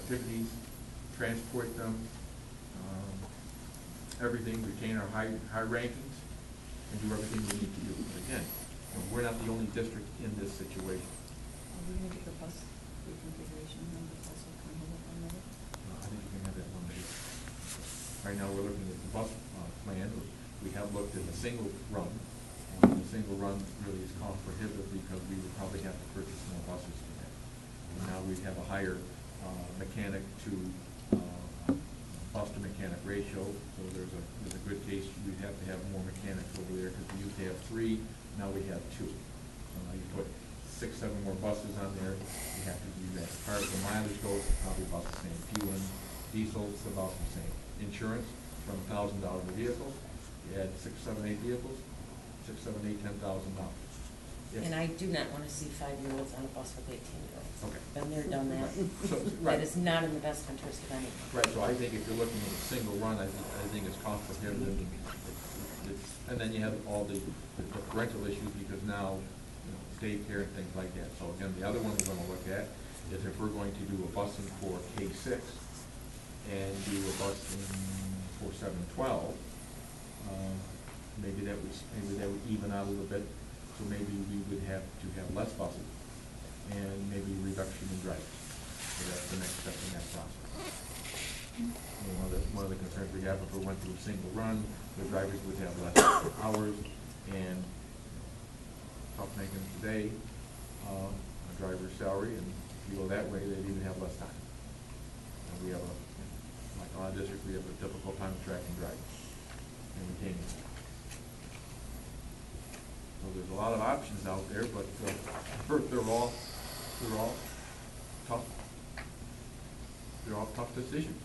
activities, transport them, everything, retain our high rankings, and do everything we need to do. But again, we're not the only district in this situation. Are we going to get the bus reconfiguration numbers also coming up on that? I think you can have that one later. Right now, we're looking at the bus plan. We have looked at the single run. The single run really is cost prohibitive because we would probably have to purchase more buses for that. And now we have a higher mechanic to bus to mechanic ratio, so there's a good case we'd have to have more mechanics over there because we used to have 3, now we have 2. So now you put 6, 7 more buses on there, you have to do that. As far as the mileage goes, it's probably about the same. Fuel and diesel, it's about the same. Insurance, from $1,000 a vehicle, you add 6, 7, 8 vehicles, 6, 7, 8, $10,000. Yes. And I do not want to see 5-year-olds on a bus with 18-year-olds. Okay. Been there, done that. So, right. That is not in the best interest of anyone. Right, so I think if you're looking at a single run, I think it's cost prohibitive. And then you have all the parental issues because now, daycare and things like that. So again, the other one we're going to look at is if we're going to do a busing for K-6 and do a busing for 7-12, maybe that would even out a little bit. So maybe we would have to have less buses and maybe a reduction in drivers. So that's the next step in that process. One of the concerns we have if we went to a single run, the drivers would have less hours, and tough making today, a driver's salary, and if you go that way, they'd even have less time. And we have like our district, we have a difficult time attracting drivers and retaining them. So there's a lot of options out there, but they're all tough. They're all tough decisions.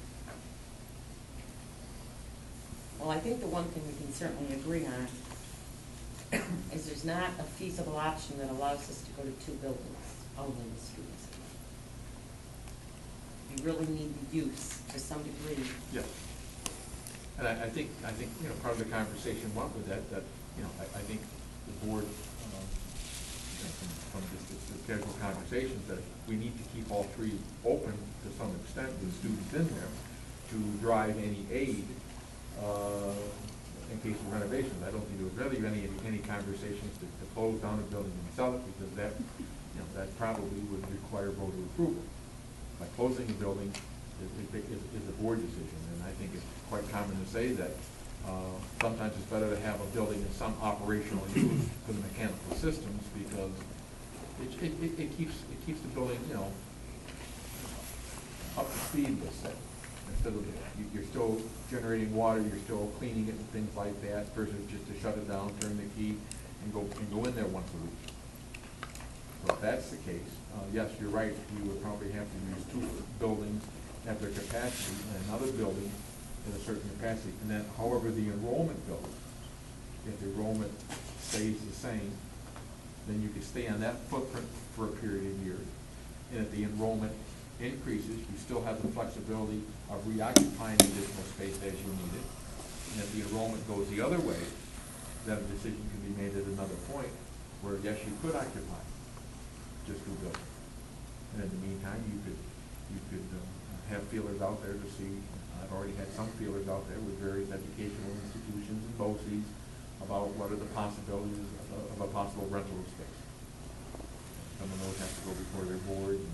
Well, I think the one thing we can certainly agree on is there's not a feasible option that allows us to go to 2 buildings only in the students. You really need the use to some degree. Yes. And I think part of the conversation went with that I think the board from the casual conversations that we need to keep all 3 open to some extent with students in there to drive any aid in case of renovations. I don't think there was really any conversations to close down a building and sell it because that probably would require voter approval. By closing a building is a board decision, and I think it's quite common to say that sometimes it's better to have a building in some operational use for the mechanical systems because it keeps the building up to speed, let's say. Instead of you're still generating water, you're still cleaning it and things like that, versus just to shut it down, turn the key, and go in there once a week. So if that's the case, yes, you're right. You would probably have to use 2 buildings at their capacity and another building at a certain capacity. And then, however, the enrollment goes, if the enrollment stays the same, then you can stay on that footprint for a period of years. And if the enrollment increases, you still have the flexibility of reoccupying additional space as you need it. And if the enrollment goes the other way, then a decision can be made at another point where, yes, you could occupy just 2 buildings. And in the meantime, you could have feelers out there to see. I've already had some feelers out there with various educational institutions and BOCES about what are the possibilities of a possible rental of space. Some of those have to go before their board, and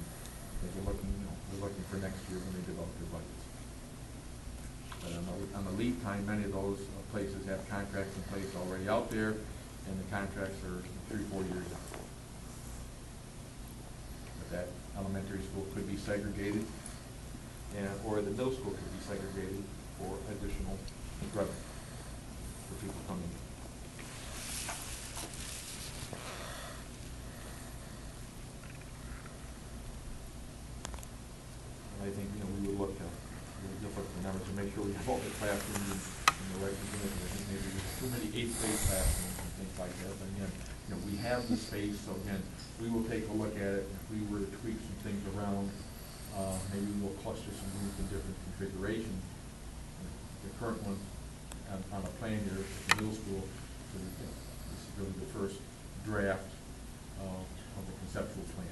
they're looking for next year when they develop their budgets. But on the lead time, many of those places have contracts in place already out there, and the contracts are 3-4 years out. But that elementary school could be segregated, or the middle school could be segregated for additional revenue for people coming in. I think we would look at the numbers to make sure we have all the classrooms in the right position. I think maybe there's too many 8th-grade classrooms and things like that. But again, we have the space, so again, we will take a look at it. If we were to tweak some things around, maybe we'll cluster some rooms in different configurations. The current one on a plan here at the middle school, so this is really the first draft of the conceptual plan.